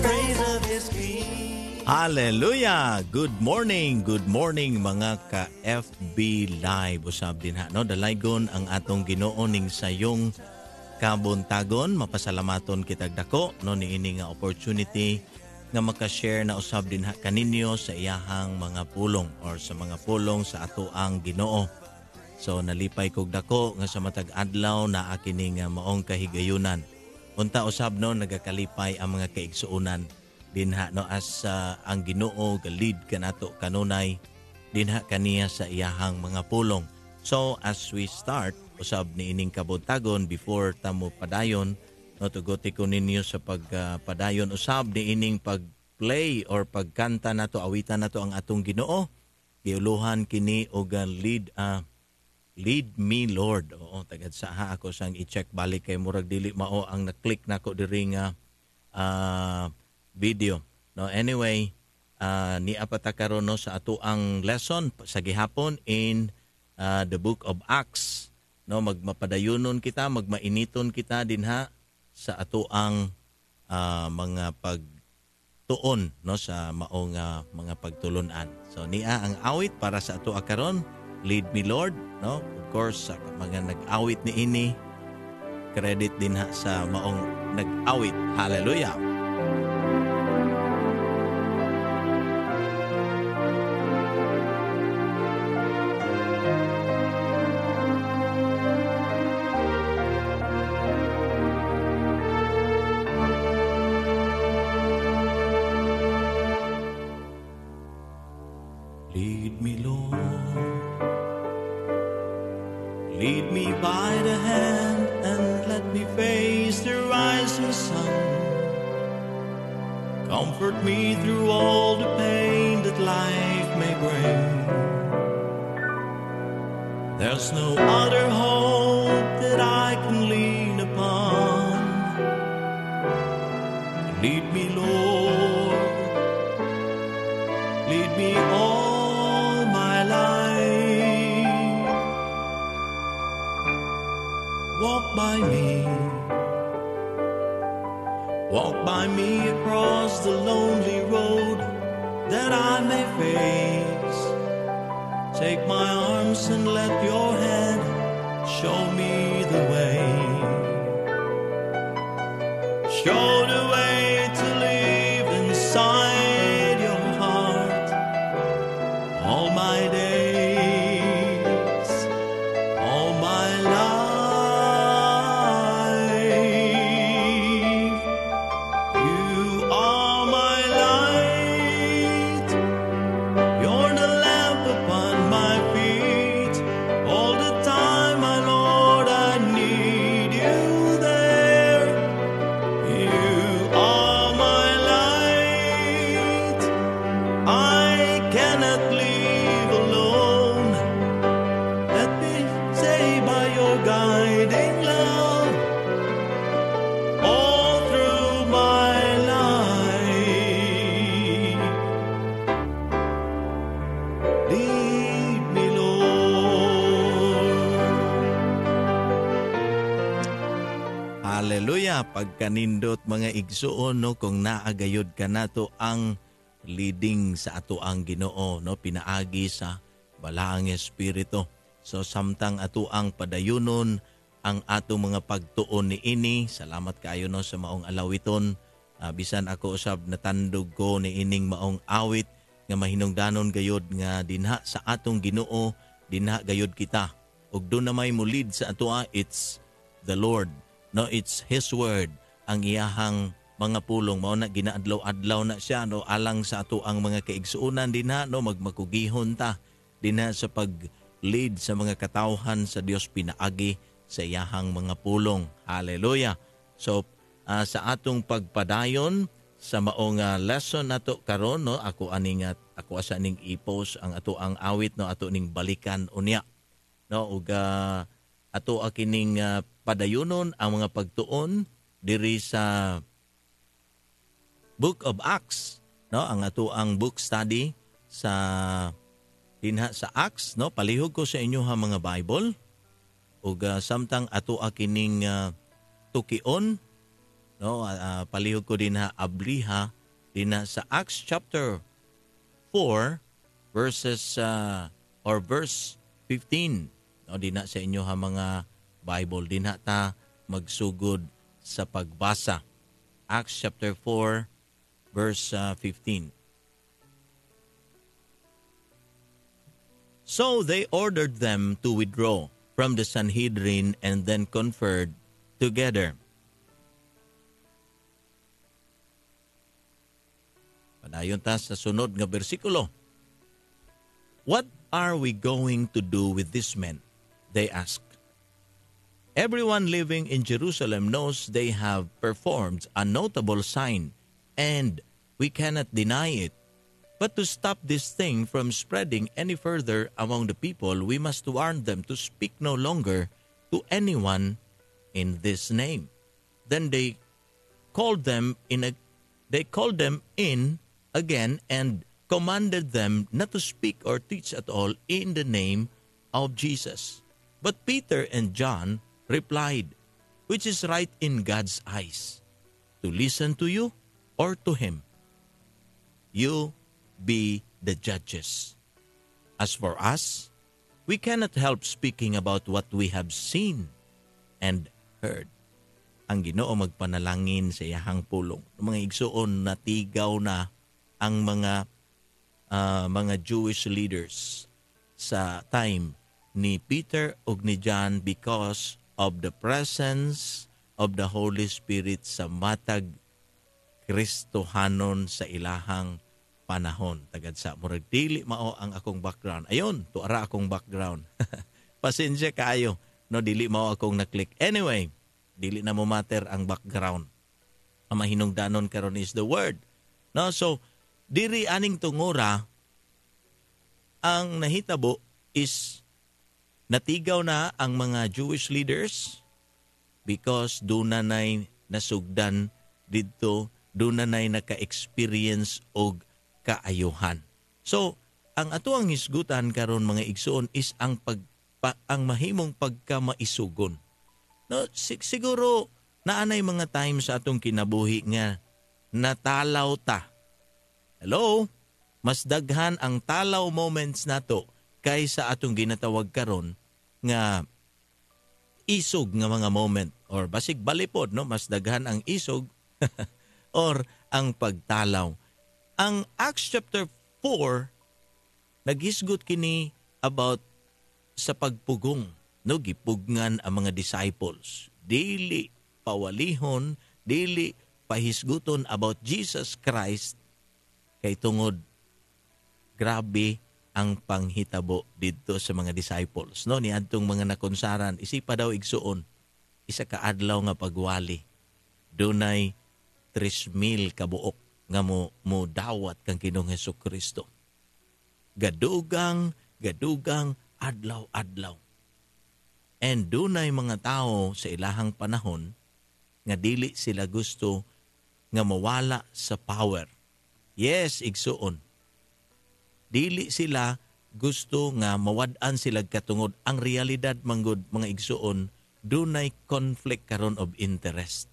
praise of His peace. Hallelujah! Good morning mga ka-FB Live. Usab din ha, no? Dalaygon ang atong Ginoo ning sayong kabuntagon. Mapasalamaton kitag dako, no? Niini nga opportunity nga maka-share na usab din ha kaninyo sa iyahang mga pulong or sa mga pulong sa ato ang Ginoo. So nalipay kog dako nga sa matag adlaw na akini nga maong kahigayunan. Unta usab no nagakalipay ang mga kaigsuonan dinha no as ang Ginoo galid kanato kanunay dinha kaniya sa iyahang mga pulong. So as we start usab ni ining kabuntagon before tamo padayon no tuguti ko ninyo sa pagpadayon usab ni ining pagplay or pagkanta nato awitan nato ang atong Ginoo. Giuluhan kini og Lead Me Lord. Oo, tagad sa ha ako sang i-check balik kay murag dili mao ang na-click nako diri nga video. No, anyway, ni apata karon no sa ato ang lesson sa gihapon in the book of Acts. No, magmapadayonon kita, magmainiton kita dinha sa ato ang mga pagtuon no sa maong mga pagtulunan. So niya ang awit para sa ato karon, Lead Me Lord, no? Of course, sa mga nag-awit ni ini, credit din ha sa maong nag-awit. Hallelujah! Lead me, Lord. Lead me by the hand and let me face the rising sun. Comfort me through all the pain that life may bring. There's no other hope that I can lean upon. Lead me, Lord. Lead me all my life. Walk by me across the lonely road that I may face. Take my arms and let your hand show me the way. Show the way to live inside your heart all my days, all my life. Hallelujah! Pagkanindot mga igsuon no kung naagayod ka nato ang leading sa ato ang Ginoo no pinaagi sa balaang espiritu. So samtang ato ang padayunon ang ato mga pagtuon ni ini. Salamat kaayo no sa maong alawiton. Bisan ako usab natandog ko ni ining maong awit nga mahinungdanon gayod nga dinha sa atong Ginoo, dinha gayod kita. Ug do na may mulid sa ato it's the Lord. No, it's His word ang iyahang mga pulong mao na ginaadlaw-adlaw na siya no alang sa ato ang mga kaigsuonan dinha no magmakugihon ta dinha sa pag-lead sa mga katawhan sa Dios pinaagi sa iyahang mga pulong. Hallelujah. So sa atong pagpadayon sa maong lesson nato karon no ako asa ning i-post ang ato ang awit no ato ning balikan unya no ug ato akining padayunon ang mga pagtuon diri sa Book of Acts no ang ato ang book study sa dinha sa Acts no palihog ko sa inyo ha mga Bible ug samtang ato akining tukion no, palihog ko din ha abliha din na sa Acts chapter 4 verses or verse 15. No, din na sa inyo ha mga Bible, din na ta magsugod sa pagbasa. Acts chapter 4 verse 15. So they ordered them to withdraw from the Sanhedrin and then conferred together. Padayon ta sa sunod nga bersikulo. What are we going to do with these men? They asked. Everyone living in Jerusalem knows they have performed a notable sign, and we cannot deny it. But to stop this thing from spreading any further among the people, we must warn them to speak no longer to anyone in this name. Then they called them in again and commanded them not to speak or teach at all in the name of Jesus. But Peter and John replied, which is right in God's eyes, to listen to you or to him? You be the judges. As for us, we cannot help speaking about what we have seen and heard. Ang Ginoo magpanalangin sa iyahang pulong. Mga igsuon, natigaw na ang mga Jewish leaders sa time ni Peter ug ni John because of the presence of the Holy Spirit sa matag Kristohanon sa ilahang panahon. Tagad sa murag dili mao ang akong background. Ayon, tuara akong background. Pasensya kaayo, no, dili mao akong na-click. Anyway, dili na mo matter ang background. Ang mahinungdanon karon is the word. No, so diri aning tungora ang nahitabo is natigaw na ang mga Jewish leaders because doon na nay nasugdan dito, doon na nay naka-experience og kaayuhan. So, ang ato ang hisgutan karon mga igsoon is ang mahimong pagkamaisugon. No, siguro naanay mga times sa atong kinabuhi nga natalaw ta. Hello? Mas daghan ang talaw moments nato kaysa atong ginatawag karon nga isog nga mga moment or basig balipod, no, mas daghan ang isog or ang pagtalaw. Ang Acts chapter 4 naghisgot kini about sa pagpugong, no, gipugngan ang mga disciples. Dili pawalihon, dili pahisguton about Jesus Christ kay tungod grabe ang panghitabo dito sa mga disciples, no, niadtong mga nakonsaran. Isipa daw igsuon, isa ka adlaw nga pagwali, dunay 3,000 kabuok nga mo dawat kang Ginoong Hesukristo. Gadugang adlaw-adlaw. And dunay mga tao sa ilahang panahon nga dili sila gusto nga mawala sa power. Yes, igsuon. Dili sila gusto nga mawad-an sila katungod. Ang realidad manggod mga igsuon, dunay conflict karon of interest.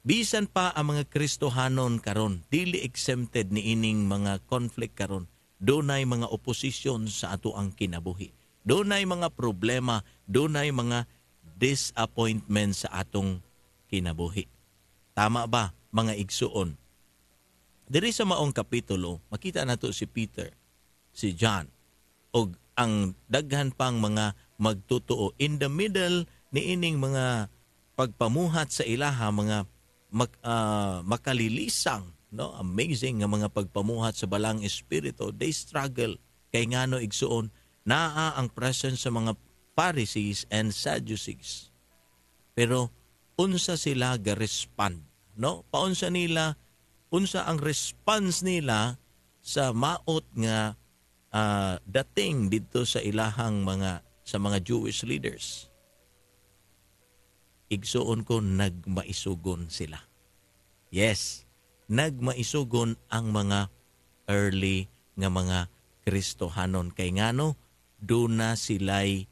Bisan pa ang mga Kristohanon karon, dili exempted ni ining mga conflict karon. Dunay mga oposisyon sa ato ang kinabuhi. Dunay mga problema, dunay mga disappointment sa atong kinabuhi. Tama ba mga igsuon? Diri sa maong kapitulo, makita nato si Peter, si John, o ang daghan pang mga magtutuo. In the middle ni ining mga pagpamuhat sa ilaha, mga makalilisang, no, amazing nga mga pagpamuhat sa balang espiritu, they struggle. Kay ngano igsuon, naa ang presence sa mga Pharisees and Sadducees. Pero unsa sila ga-respond, no? Unsa ang response nila sa maot nga dating dito sa ilahang sa mga Jewish leaders? Igsuon ko, nagmaisugon sila. Yes, nagmaisugon ang mga early nga mga Kristohanon. Kay ngano, doon na sila'y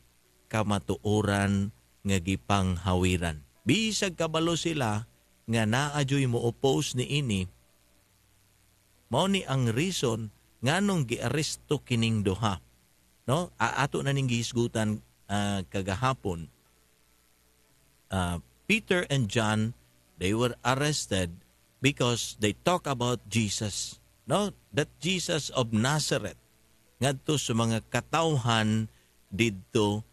kamatuoran nga gipanghawiran. Bisag kabalo sila nga naadyoy mo oppose ni ini, mao ni ang reason nganong giaresto kining duha. No? Ato na ning gihisgutan kagahapon. Peter and John, they were arrested because they talk about Jesus. No? That Jesus of Nazareth ngadto sa mga katawhan didto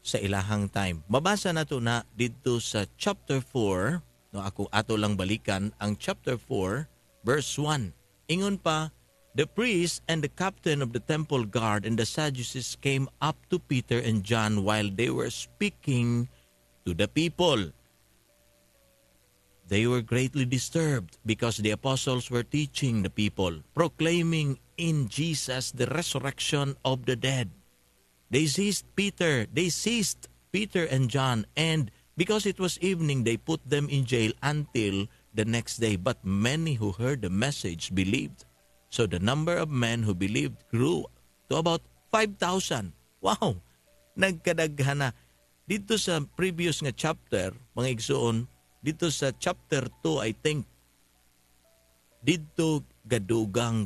sa ilahang time. Mabasa nato na didto sa chapter 4, no, ako ato lang balikan ang chapter 4 verse 1. Ingon pa, the priest and the captain of the temple guard and the Sadducees came up to Peter and John while they were speaking to the people. They were greatly disturbed because the apostles were teaching the people, proclaiming in Jesus the resurrection of the dead. They seized Peter and John, and because it was evening, they put them in jail until the next day. But many who heard the message believed. So the number of men who believed grew to about 5,000. Wow! Nagkadaghan na. Dito sa previous nga chapter, mga igsoon, dito sa chapter 2, I think, dito gadugang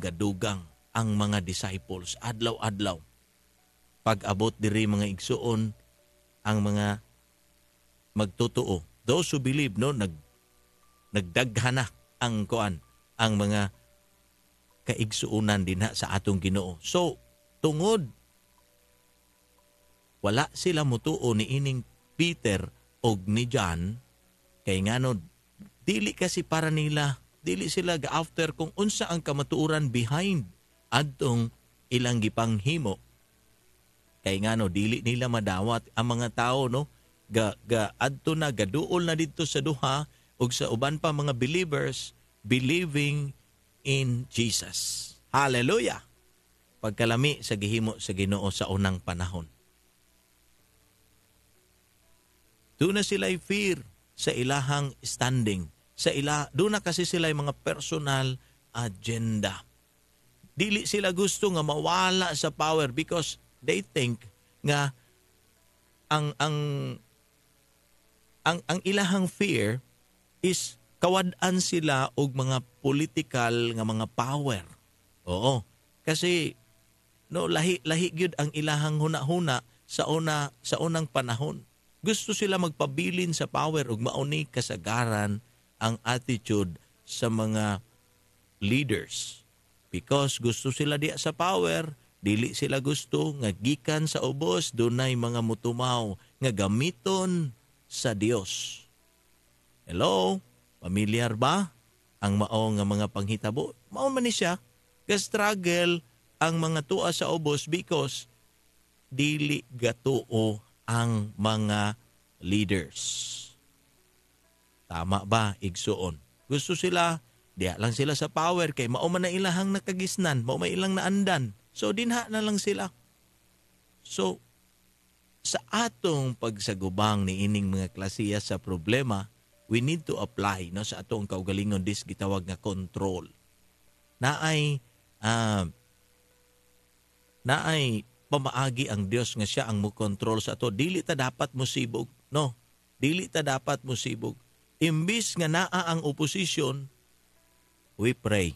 ang mga disciples, adlaw-adlaw. Pag-abot diri mga igsuon, ang mga magtotoo. Those who believe, no, nagdaghan na ang mga kaigsuunan din sa atong Ginoo. So, tungod, wala sila mutuo ni ining Peter og ni John, kay ngano, dili kasi para nila, dili sila ga-after kung unsa ang kamatuuran behind adtong ilang gipanghimo. Kay ngano, dili nila madawat ang mga tao, no, adto na, gaduol na dito sa duha, ug sa uban pa mga believers, believing in Jesus. Hallelujah! Pagkalami sa gihimo sa Ginoo sa unang panahon. Doon na sila'y fear sa ilahang standing. Doon na kasi sila'y mga personal agenda. Dili sila gusto nga mawala sa power because they think nga ang ilahang fear is kawad-an sila og mga political nga mga power. Oo. Kasi no, lahi gyud ang ilahang hunahuna sa unang panahon. Gusto sila magpabilin sa power ug mauni kasagaran ang attitude sa mga leaders. Because gusto sila diya sa power, dili sila gusto nga gikan sa ubos dunay mga mutumaw nga gamiton sa Dios. Hello? Pamilyar ba ang mao nga mga panghitabo? Mao man ni siya. Ga-struggle ang mga tua sa ubos because dili gatuo ang mga leaders. Tama ba, igsuon? Gusto sila, diya lang sila sa power kay mao man na ilahang nakagisnan, mao man ilang naandan. So dinha na lang sila. So sa atong pagsagubang ni ining mga klasiya sa problema, we need to apply no sa atong kaugalingon dis gitawag nga control. Naay pamaagi ang Dios nga siya ang mo control sa ato. Dili ta dapat musibog, no. Dili ta dapat musibog. Imbis nga naa ang opposition, we pray.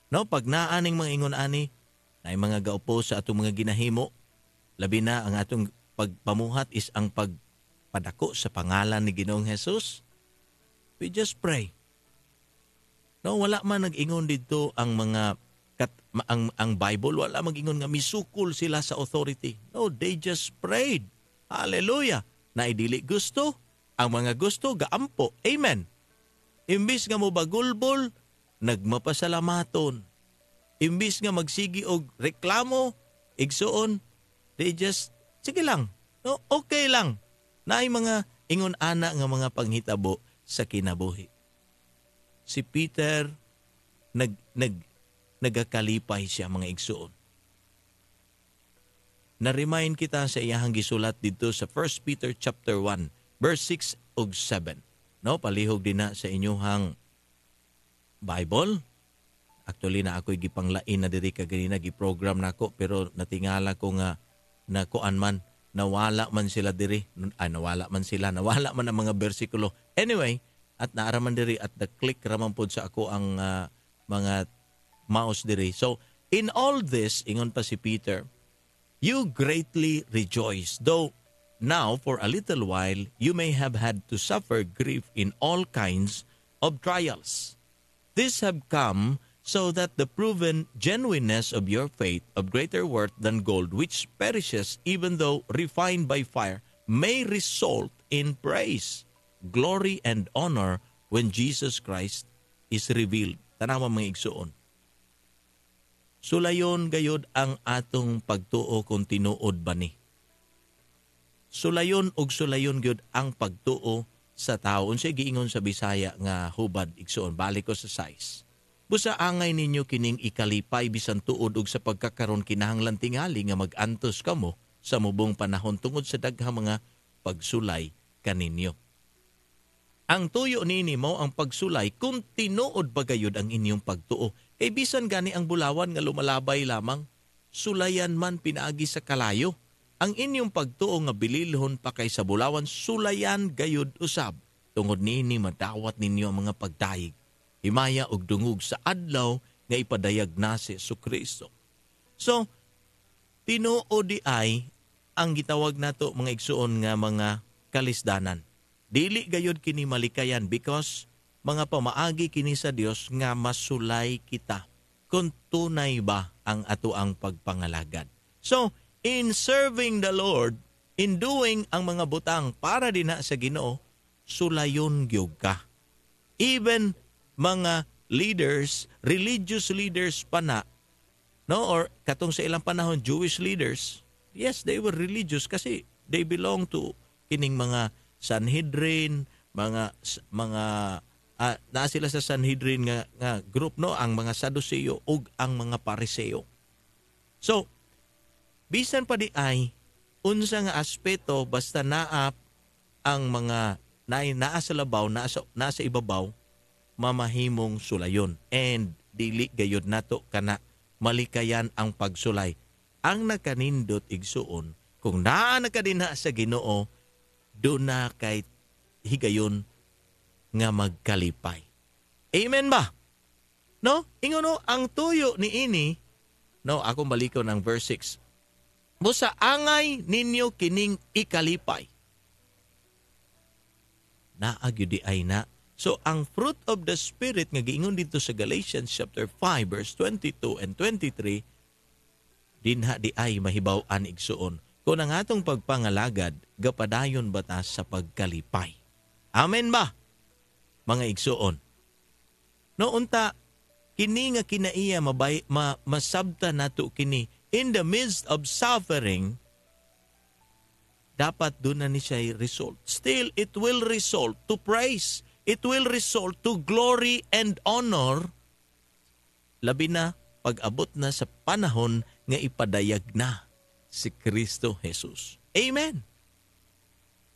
No, pag naaning mga ingon ani, na mga gaupo sa atong mga ginahimo, labi na ang atong pagpamuhat is ang pagpadako sa pangalan ni Ginoong Hesus, we just pray. No, wala man nag-ingon dito ang mga ang Bible, wala mag-ingon nga misukol sila sa authority. No, they just prayed. Hallelujah. Na idili gusto, ang mga gusto gaampo. Amen. Imbis nga mo bagulbol, nagmapasalamaton. Imbis nga magsigi og reklamo, igsuon, they just, sige lang, no, okay lang. Naay mga ingon ana nga mga panghitabo sa kinabuhi. Si Peter, nagakalipay siya mga igsuon. Na-remind kita sa iyahang gisulat dito sa 1 Peter chapter 1, verse 6 ug 7. No, palihog din na sa inyong Bible. Actually na ako'y gipanglain na diri kaganina, giprogram na ako, pero natingala ko nga na kuan man, nawala man sila diri. Nawala man ang mga bersikulo. Anyway, at naaraman diri at the click raman pod sa ako ang mga mouse diri. So in all this, ingon pa si Peter, you greatly rejoice, though now for a little while you may have had to suffer grief in all kinds of trials. These have come so that the proven genuineness of your faith, of greater worth than gold, which perishes even though refined by fire, may result in praise, glory, and honor when Jesus Christ is revealed. Tanawa mga igsuon. Sulayon gayod ang atong pagtuo kung tinuod ba ni. Sulayon og sulayon gyud ang pagtuo sa tao. Unsay giingon sa Bisaya nga hubad igsuon, balik ko sa size. Busa angay ninyo kining ikalipay bisan tuod og sa pagkakaron kinahanglan tingali nga mag-antos kamo sa mubong panahon tungod sa daghang mga pagsulay kaninyo. Ang tuyo nini mo ang pagsulay kung tinuod ba gayud ang inyong pagtuo. Kay bisan gani ang bulawan nga lumalabay lamang, sulayan man pinaagi sa kalayo. Ang inyong pagtuo nga bililhon pa kay sa bulawan, sulayan gayud usab. Tungod nini madawat ninyo ang mga pagdayeg, himaya og dungog sa adlaw nga ipadayag na si Jesucristo. So, tinuod di ay ang gitawag nato mga igsuon nga mga kalisdanan. Dili gayud kini malikayan because mga pamaagi kini sa Dios nga masulay kita kung tunay ba ang atoang pagpangalagad. So, in serving the Lord, in doing ang mga butang para dina sa Ginoo, sulayon gyud ka. Even mga leaders, religious leaders pa na, no, or katong sa ilang panahon Jewish leaders, yes, they were religious kasi they belong to kining mga Sanhedrin, mga na sila sa Sanhedrin nga group, no, ang mga Saduceo ug ang mga Pariseo. So bisan pa di ay unsa nga aspeto basta naa ang mga naa sa labaw, nasa ibabaw, mamahimong sulayon, and dili gayud nato kana malikayan ang pagsulay. Ang nakanindot igsuon kung naa na ka dinha sa Ginoo, do na kay higayon nga magkalipay. Amen ba? No? Ingon no, ang tuyo ni ini, no, akong balikaw ng verse 6. Busa angay ninyo kining ikalipay. Naagyudi ay na. So ang fruit of the Spirit nga giingon dito sa Galatians chapter 5 verse 22 and 23, dinha di ay mahibaw-an igsuon. Kung ang atong pagpangalagad, gapadayon batas sa pagkalipay. Amen ba? Mga igsuon. No, unta, kini nga kinaiya masabta nato kini, in the midst of suffering, dapat doon na ni siya result. Still, it will result to praise. It will result to glory and honor. Labi na, pag-abot na sa panahon nga ipadayag na si Kristo Jesus. Amen.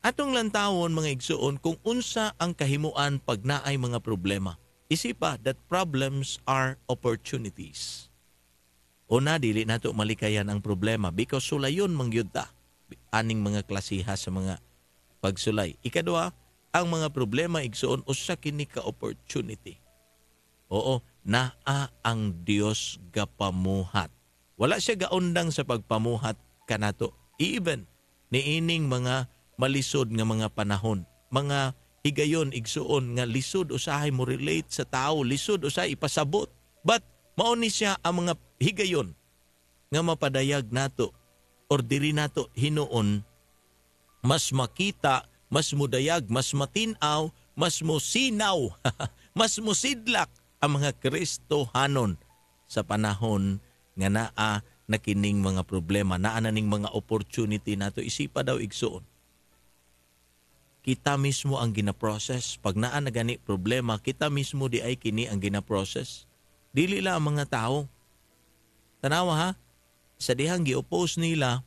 Atong lantawon mga igsuon kung unsa ang kahimuan pag naay mga problema. Isipa that problems are opportunities. Una, dili nato malikayan ang problema because sulayon mangyud ta aning mga klasiha sa mga pagsulay. Ikadua, ang mga problema igsuon usa kini ka opportunity. Oo, naa ang Dios gapamuhat. Wala siya gaundang sa pagpamuhat kanato. Even niining mga malisod nga mga panahon, mga higayon igsuon nga lisod usahay mo relate sa tao, lisod usahay ipasabot. But mao ni siya ang mga higayon nga mapadayag nato or diri nato hinuon mas makita, mas mudayag, mas matinaw, mas musinaw, mas musidlak ang mga Kristohanon sa panahon nga naa na kining mga problema, naa na ning mga opportunity nato. Isipa daw igsuon. Kita mismo ang gina-process. Pag naa na gani problema, kita mismo di ay kini ang gina-process. Dili lang ang mga tao. Tanawa ha, sa dihang gi-oppose nila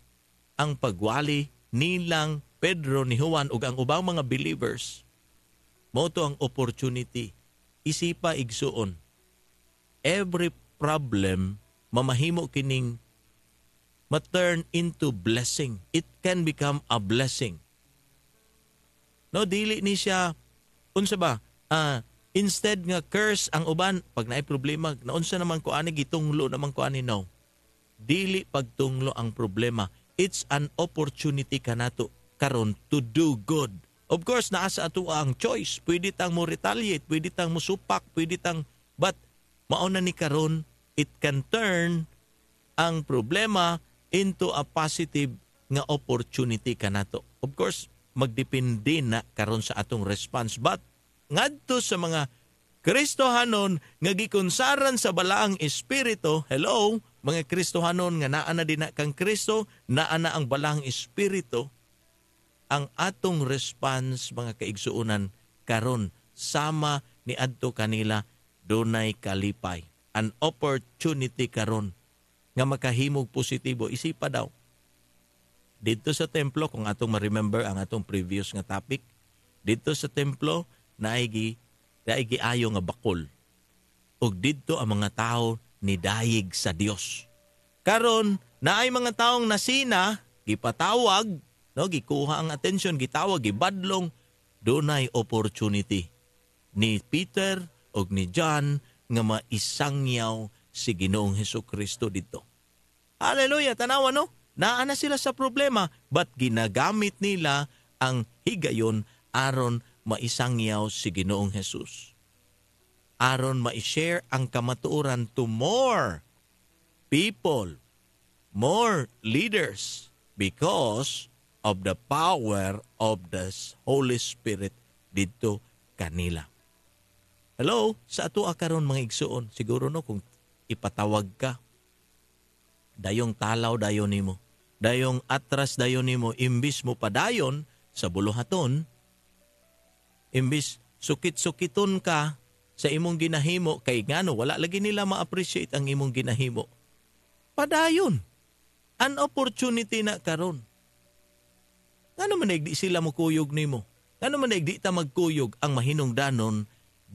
ang pagwali nilang Pedro, ni Juan ug ang ubang mga believers. Mao to ang opportunity. Isipa igsuon. Every problem mamahimo kining ma-turn into blessing. It can become a blessing. No, dili ni siya unsa ba? instead nga curse ang uban pag naay problema, naunsa naman ko ani gitunglo naman ko ani, no. Dili pagtunglo ang problema. It's an opportunity kanato karon to do good. Of course, naa sa ato ang choice. Pwede tang mo retaliate, pwede tang mo supak, pwede tang, but mauna ni karon, it can turn ang problema into a positive nga opportunity kanato. Of course, magdepende na karon sa atong response. But ngadto sa mga Kristohanon nga gikonsaran sa balaang espiritu, hello, mga Kristohanon nga naa na din na kang Kristo, naa na ang balaang espiritu, ang atong response mga kaigsuunan karon sama ni adto kanila dunay kalipay. An opportunity karon nga makahimog positibo. Isipa daw. Dito sa templo, kung atong ma-remember ang atong previous nga topic, dito sa templo naigi ayo nga bakol. Ug didto ang mga tao ni dayig sa Dios. Karon naay mga taong nasina, gipatawag, no, gikuha ang atensyon, gitawag, gibadlong, dunay opportunity ni Peter ug ni John nga maisangyaw si Ginoong Hesukristo dito. Hallelujah, tanawa no? Naa na sila sa problema, but ginagamit nila ang higayon aron maisangyaw si Ginoong Hesus. Aron ma-share ang kamatuoran to more people, more leaders, because of the power of the Holy Spirit dito kanila. Hello, sa ato karon mga igsuon, siguro no kung ipatawag ka, dayong talaw dayon nimo, dayong atras dayon nimo, imbis mo padayon sa buluhaton, imbis sukit-sukiton ka sa imong ginahimo, kay ngano wala lagi nila ma-appreciate ang imong ginahimo. Padayon. An opportunity na karon. Ngano man di sila mukuyog nimo? Ngano man di ta magkuyog ang mahinungdanon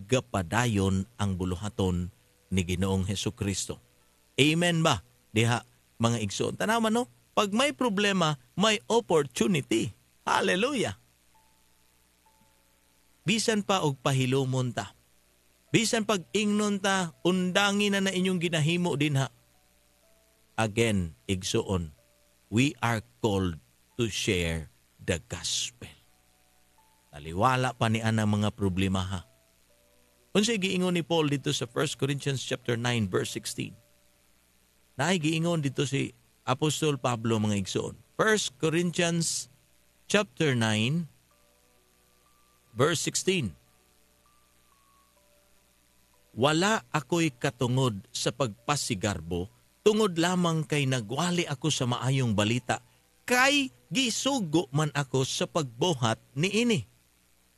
gapadayon ang buluhaton ni Ginoong Hesukristo. Amen ba? Diha mga igsoon. Tanaman no? Pag may problema, may opportunity. Hallelujah. Bisan pa og pahilomon ta. Bisan pag ingnon ta, undangin na inyong ginahimo din ha. Again, igsoon, we are called to share the gospel. Taliwala pa ni anang mga problema ha. Unsay giingon ni Paul dito sa 1 Corinthians chapter 9 verse 16. Naay giingon dito si Apostol Pablo mga igsoon. 1 Corinthians chapter 9 verse 16. Wala ako'y katungod sa pagpasigarbo, tungod lamang kay nagwali ako sa maayong balita, kay gisugo man ako sa pagbuhat niini.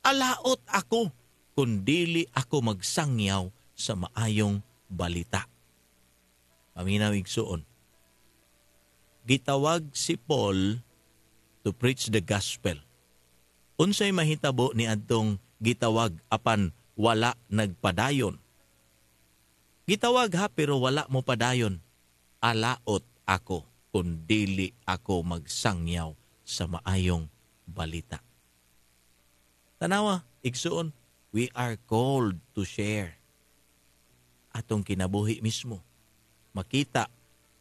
Alaot ako, kundili ako magsangyaw sa maayong balita. Paminaw igsuon. Gitawag si Paul to preach the gospel. Unsay mahitabo ni adtong gitawag apan wala nagpadayon? Gitawag ha pero wala mo padayon. Alaot ako kung dili ako magsangyaw sa maayong balita. Tanawa, igsuon, we are called to share atong kinabuhi mismo. Makita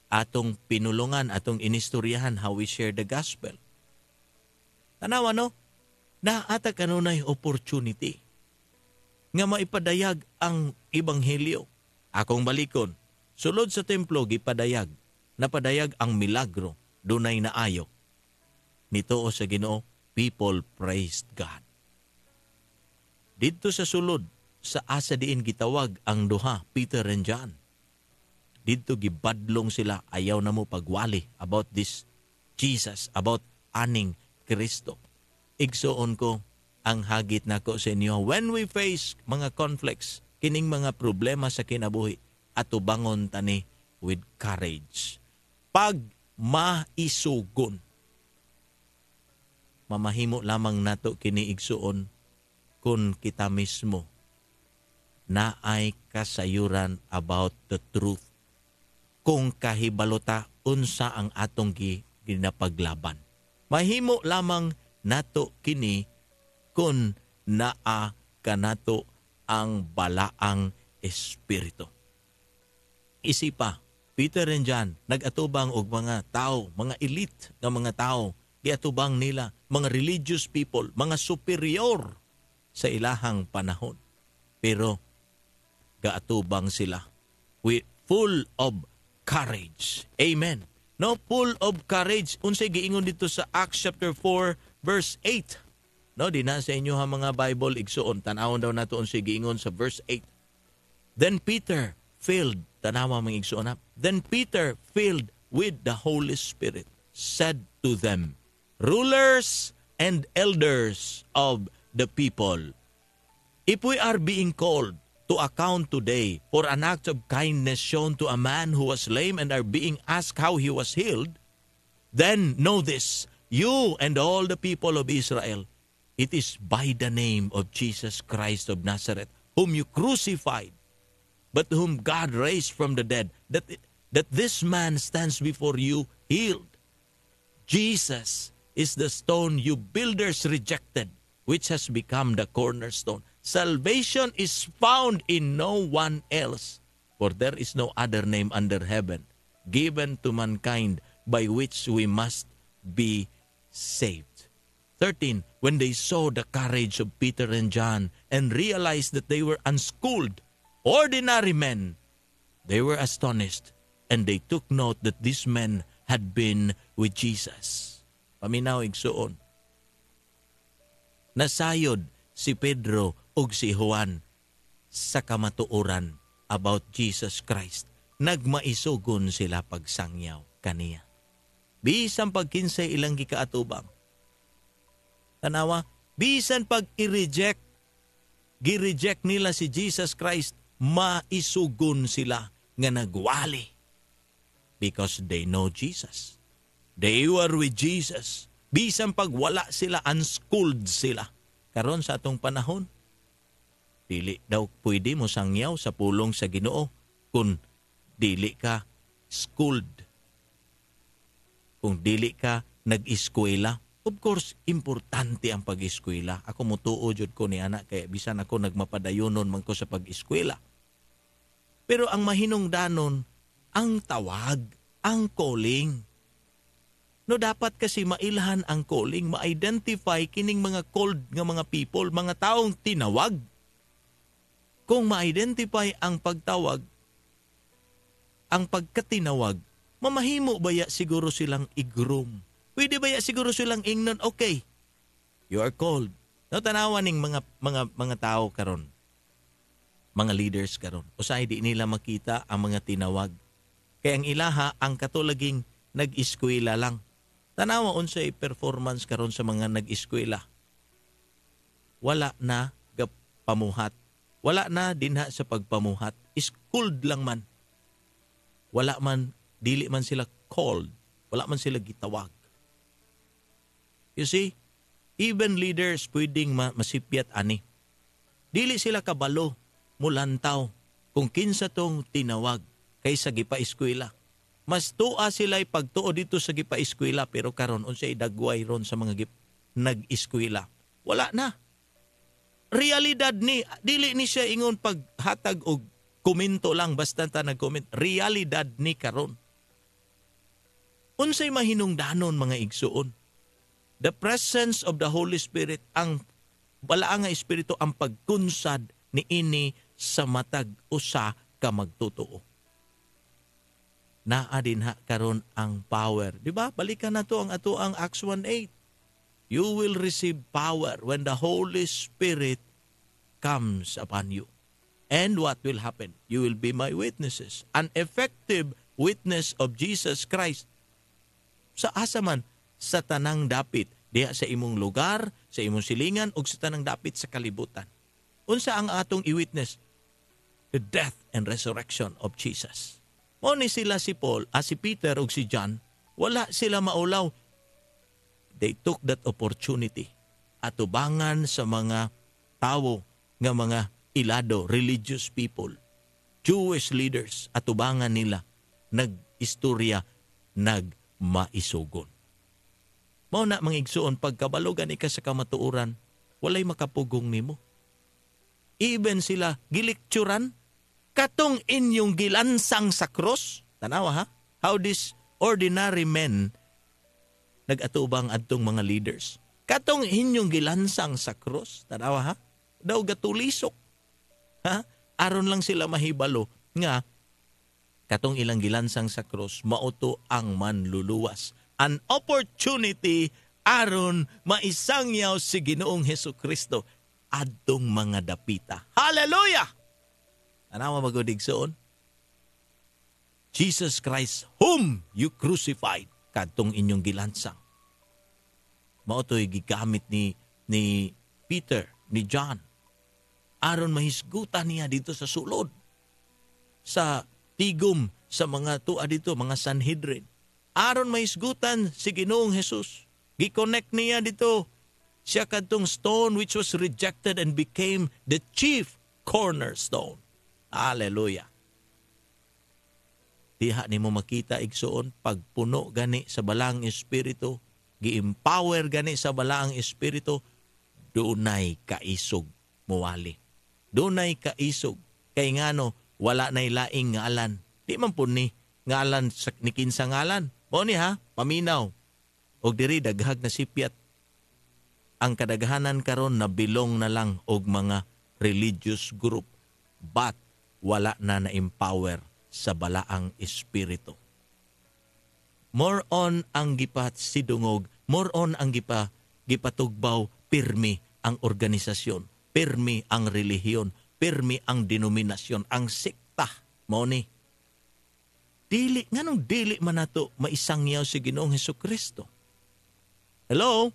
atong pinulungan, atong inistoryahan how we share the gospel. Tanawa no, naata kanunay opportunity nga maipadayag ang ebanghelyo. Akong balikon, sulod sa templo gipadayag, napadayag ang milagro, dunay naayo. Nito sa Ginoo, people praised God. Dito sa sulod, sa asa diin gitawag ang duha, Peter and John. Dito gibadlong sila, ayaw na mo pagwali about this Jesus, about aning Kristo. Igsuon ko ang hagit nako sa inyo, when we face mga conflicts, kining mga problema sa kinabuhi, atubangon tani with courage. Pag maisugon, mamahimo lamang nato kini igsuon kung kita mismo naay kasayuran about the truth. Kung kahibalota unsa ang atong ginapaglaban. Mahimo lamang nato kini kung naa kanato ang balaang espiritu. Isipa, Peter and John nagatubang og mga tao, mga elite nga mga tao, giatubang nila mga religious people, mga superior sa ilahang panahon. Pero gaatubang sila with full of courage. Amen. No, full of courage. Unsay giingon dito sa Acts chapter 4 verse 8. No, di na sa inyo ha mga Bible igsuon. Tanawon daw nato unsay giingon sa verse 8. Then Peter filled, tanawa mga igsuon ha. Then Peter filled with the Holy Spirit said to them, rulers and elders of the people, if we are being called to account today for an act of kindness shown to a man who was lame and are being asked how he was healed, then know this, you and all the people of Israel, it is by the name of Jesus Christ of Nazareth, whom you crucified, but whom God raised from the dead, that this man stands before you healed. Jesus is the stone you builders rejected, which has become the cornerstone. Salvation is found in no one else, for there is no other name under heaven given to mankind by which we must be saved. 13. When they saw the courage of Peter and John and realized that they were unschooled, ordinary men, they were astonished, and they took note that these men had been with Jesus. Paminaw igsuon. Nasayod si Pedro ug si Juan sa kamatuoran about Jesus Christ. Nagmaisugon sila pagsangyaw kaniya. Bisan pagkinsay ilang gikaatubang. Tanawa, bisan pag gireject nila si Jesus Christ, maisugon sila nga nagwali. Because they know Jesus. They were with Jesus. Bisan pag wala sila, unschooled sila. Karon sa atong panahon, dili daw pwede mo sangyaw sa pulong sa Ginoo kung dili ka schooled. Kung dili ka nag-eskwela. Of course, importante ang pag-eskwela. Ako mutuo jud ko ni anak kaya bisan ako nagmapadayonon man ko sa pag-eskwela. Pero ang mahinungdanon, ang tawag, ang calling. No, dapat kasi mailhan ang calling, ma-identify kining mga called nga mga people, mga taong tinawag. Kung ma-identify ang pagtawag, ang pagkatinawag, mamahimo baya siguro silang i-groom? Pwede baya siguro silang ingnon, okay, you are called. No, tanawan ning mga tao karon, mga leaders karon. Usay di nila makita ang mga tinawag. Kaya ang ilaha, ang katulaging nag-eskwela lang. Tanawa unsay performance karon sa mga nag-eskwela. Wala na pamuhat. Wala na dinha sa pagpamuhat. Schooled lang man. Wala man, dili man sila called. Wala man sila gitawag. You see, even leaders pwedeng masipyat ani. Dili sila kabalo, mulantaw, kung kinsa tong tinawag kaysa gipa-eskwela. Mas tua sila'y pagtuo dito sa gipa-eskwela, pero karon unsay dagway ron sa mga nag-eskwela. Wala na. Realidad ni, dili ni siya ingon paghatag og komento lang basta ta nag-comment. Realidad ni karon. Unsay mahinungdanon mga igsuon. The presence of the Holy Spirit, ang balaang nga espiritu, ang pagkunsad ni ini sa matag usa ka magtutuo. Naa din ha karon ang power. Di ba? Balikan na to ang ato ang Acts 1:8. You will receive power when the Holy Spirit comes upon you. And what will happen? You will be my witnesses. An effective witness of Jesus Christ. Sa asa man, sa tanang dapit. Diha sa imong lugar, sa imong silingan, o sa tanang dapit sa kalibutan. Unsa ang atong i-witness? The death and resurrection of Jesus. O ni sila si Paul, si Peter o si John, wala sila maulaw. They took that opportunity. Atubangan sa mga tao nga mga ilado, religious people, Jewish leaders, atubangan nila, nag-istorya, nagmaisugon. Mao na mga igsuon, pagkabalogan ika sa kamatuoran, walay makapugong nimo. even sila gilikturan katong inyong gilansang sa cross. Tanawa ha? How these ordinary men nag-atubang adtong mga leaders. Katong inyong gilansang sa cross. Tanawa ha? Daw gatulisok. Ha? Aron lang sila mahibalo nga katong ilang gilansang sa cross mauto ang manluluwas. An opportunity aron maisangyaw si Ginoong Hesukristo adtong mga dapita. Hallelujah! Anawa magodigsoon? Jesus Christ, whom you crucified, kadtong inyong gilansang. Mauto'y gigamit ni Peter, ni John, aron mahisgutan niya dito sa sulod, sa tigom, sa mga tua dito, mga Sanhedrin. Aron mahisgutan si Ginoong Jesus. Gi-connect niya dito siya kadtong stone which was rejected and became the chief cornerstone. Hallelujah. Diha nimo makita igsoon pagpuno gani sa balaang espiritu, gi-empower gani sa balaang espiritu, dunay kaisog muwali. Dunay kaisog kay ngano wala nay laing ngalan. Di man pud ni ngalan ni kinsa ngalan. Mo ni ha, paminaw. Og diri daghag na sipyat. Ang kadaghanan karon nabilong na lang og mga religious group, but wala na empower sa balaang espiritu. More on ang gipat sidungog, more on ang gipatugbaw, pirmi ang organisasyon, pirmi ang relihiyon, pirmi ang denominasyon, ang sekta. Mo ni dili nganong dili man nato maisangyaw si Ginoong Hesukristo. Hello?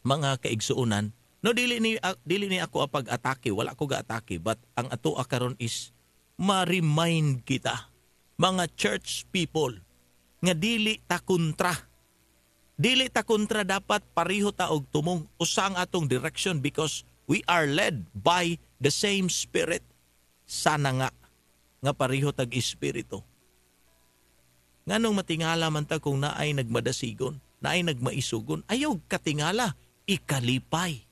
Mga kaigsuunan, no dili ni ako pag-atake, wala ko ga-atake, but ang ato karon is ma-remind kita, mga church people, nga dili ta kontra. Dili ta kontra, dapat pareho ta og tumong usa ang atong direction because we are led by the same spirit. Sana nga pareho tag espiritu. Nganong matingala man ta kung naay nagmadasigon, naay nagmaisugon, ayaw katingala, ikalipay.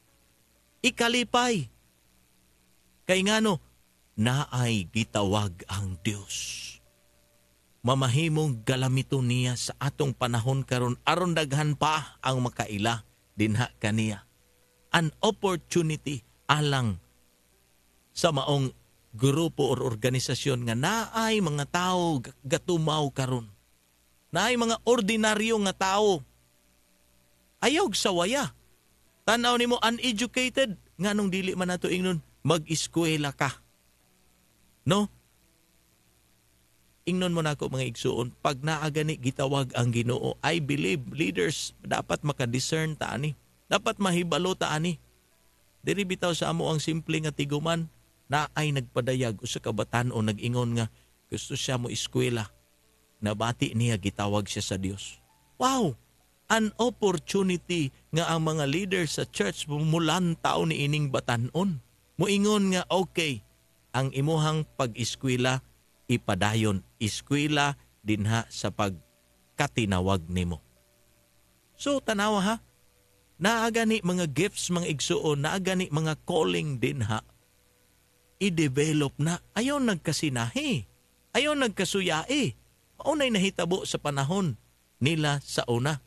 Ikalipay. Kay ngano, naay gitawag ang Dios. Mamahimong galamiton niya sa atong panahon karon aron daghan pa ang makaila dinha kaniya. An opportunity alang sa maong grupo or organisasyon nga naay mga tao gatumaw karon. Naay mga ordinaryo nga tao. Ayog sa waya. Tanaw nimo uneducated, nganong dili man nato ingnon mag-eskwela ka. No? Ingnon mo na ako mga igsuon, pag naagani gitawag ang Ginoo, I believe leaders dapat makadiscern ta ani. Dapat mahibalo ta ani. Diri bitaw sa amo ang simple nga tiguman na ay nagpadayag usa ka batan-o nag-ingon nga gusto siya mo eskwela. Nabati niya gitawag siya sa Dios. Wow! An opportunity nga ang mga leaders sa church mulantaw ni ining batan-on. Muingon nga okay, ang imuhang pag-eskwela ipadayon, eskwela dinha sa pagkatinawag nimo. So tanawa ha, naagani mga gifts, mga igsuon, naagani mga calling dinha, i-develop na, ayaw nagkasinahi, ayaw nagkasuyae, maunay nahitabo sa panahon nila sa una.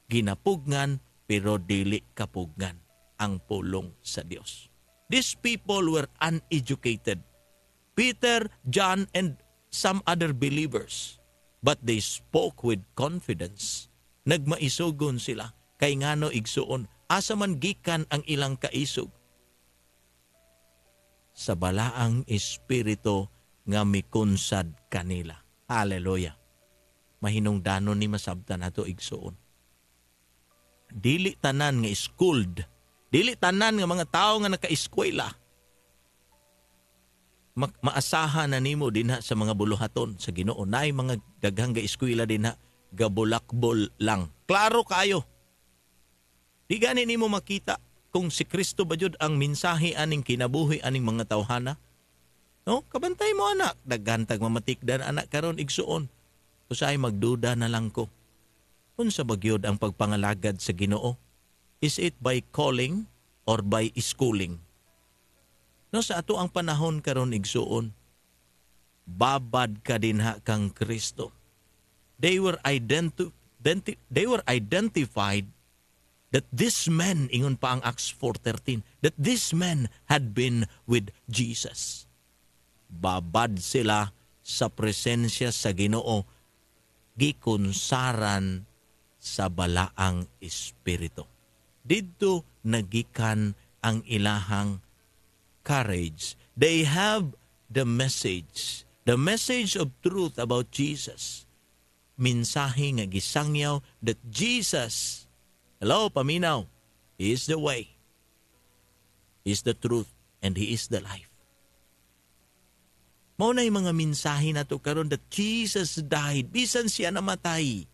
Ginapugnan pero dili kapugnan ang pulong sa Dios. These people were uneducated. Peter, John, and some other believers. But they spoke with confidence. Nagmaisugon sila. Kay ngano igsuon, asa man gikan ang ilang kaisog. Sa balaang espiritu nga mikunsad kanila. Hallelujah. Mahinungdanon ni masabtan nato igsuon. Dili tanan nga schooled. Dili tanan nga mga tao nga naka-eskwela. Maasahan na nimo dinha sa mga buluhaton sa Ginoo. Naay mga daghang eskwela dinha gabulakbol lang. Klaro kayo. Di gani nimo makita kung si Kristo ba jud ang mensahe aning kinabuhi aning mga tawhana. No, kabantay mo anak, daghantag mamatikdan anak karon igsuon. Usay magduda na lang ko. Unsa ba gyud ang pagpangalagad sa Ginoo? Is it by calling or by schooling? No, sa ato ang panahon karon igsuon, babad ka dinha kang Kristo. They were identified that this man, ingon pa ang Acts 4:13, that this man had been with Jesus. Babad sila sa presensya sa Ginoo, gikunsaran sa balaang espiritu. Didto nagikan ang ilahang courage. They have the message of truth about Jesus. Mensahe nga gisangyaw that Jesus, hello, paminaw, He is the way, He is the truth, and He is the life. Mao na yung mga mensahe na to karon that Jesus died, bisan siya namatay,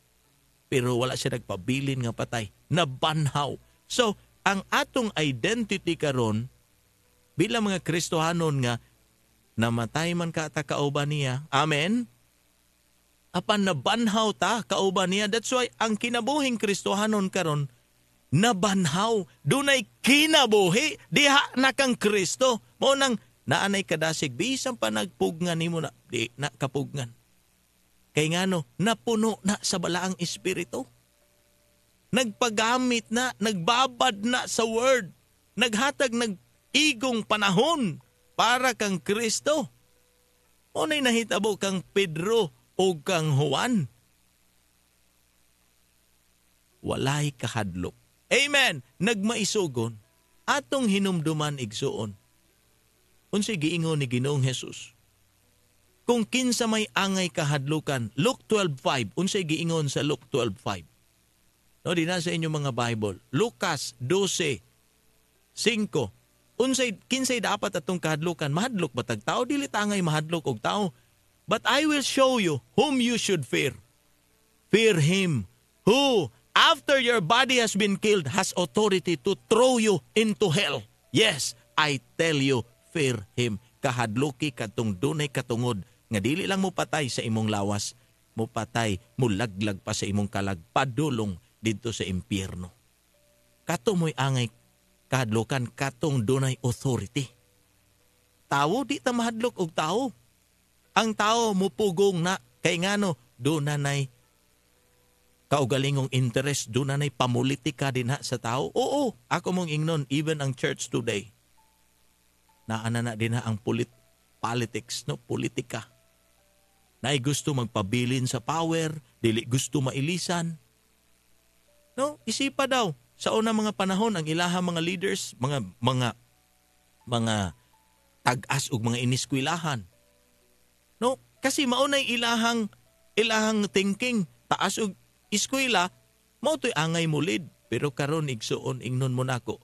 pero wala siya nagpabilin nga patay, nabanhaw. So, ang atong identity karon bilang mga Kristohanon nga namatay man ka ta kauban niya. Amen. Apan nabanhaw ta kauban niya. That's why ang kinabuhing Kristohanon karon nabanhaw. Dunay kinabuhi diha na kang Kristo. Mao nang naanay kadasig bisan pa nagpugnan nimo na di na kapugnan. Kay ngano napuno na sa balaang espiritu. Nagpagamit na, nagbabad na sa word. Naghatag igong panahon para kang Kristo. O na'y nahitabo kang Pedro o kang Juan. Walay kahadlok. Amen. Nagmaisugon. Atong hinumduman igsuon. Unsay giingon ni Ginoong Hesus. Kung kinsa may angay kahadlukan, Luke 12:5. Unsay giingon sa Luke 12:5. No, di na sa inyong mga Bible. Lucas 12:5. Kinsay dapat atong kahadlukan? Mahadlok ba tag tao? Dili tangay mahadlok og tao. But I will show you whom you should fear. Fear Him who, after your body has been killed, has authority to throw you into hell. Yes, I tell you, fear Him. Kahadloki katong dunay katungod nga dili lang mo patay sa imong lawas, mo patay, mo laglag pa sa imong kalag, padulong dito sa impyerno. Kato mo'y angay kahadlokan, katong dunay authority. Tao, di ta mahadlok og tao. Ang tao mupugong na, kay ngano, dunanay kaugalingong interest, dunanay pamulitika din ha sa tao. Oo, ako mong ingnon, even ang church today, naana na din ha ang politics, no? Politika. Naay gusto magpabilin sa power, dili gusto mailisan. No, isipa daw sa unang mga panahon ang ilahang mga leaders, mga tag-as ug mga iniskwilahan. No, kasi maunay ilahang thinking, taas og eskwela, mao toy angay mulid. Pero karon igsuon ingnon mo nako.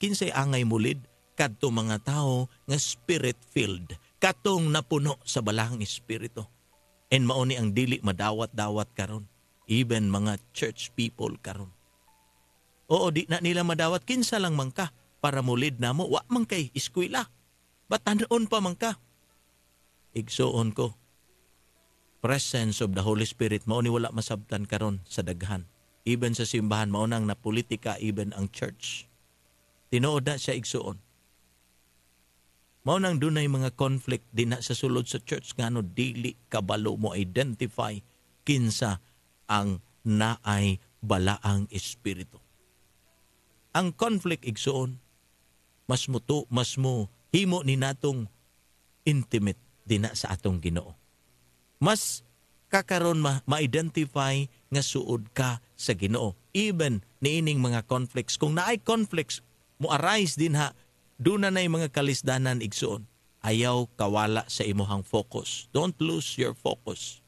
Kinsay angay mulid? Kadto mga tao nga spirit filled, katong napuno sa balahang espiritu. And mao ni ang dili madawat-dawat karon. Even mga church people karon. Oo, di na nila madawat. Kinsa lang man ka para mulid na mo. Wa man kay eskwela. Batanon pa man ka. Igsuon ko. Presence of the Holy Spirit. Mao ni wala masabtan karon sa daghan. Even sa simbahan, mao nang na politika, even ang church. Tinuod na siya igsuon. Mao nang dunay mga conflict din na sa sulod sa church. Ngano dili kabalo mo identify kinsa ang naay balaang espiritu. Ang conflict igsuon, mas mo himo ni natong intimate din na sa atong Ginoo. Mas kakaron ma-identify nga suod ka sa Ginoo. Even niining mga conflicts, kung naay conflicts mo arise din ha, duna nay mga kalisdanan igsuon. Ayaw kawala sa imuhang focus. Don't lose your focus.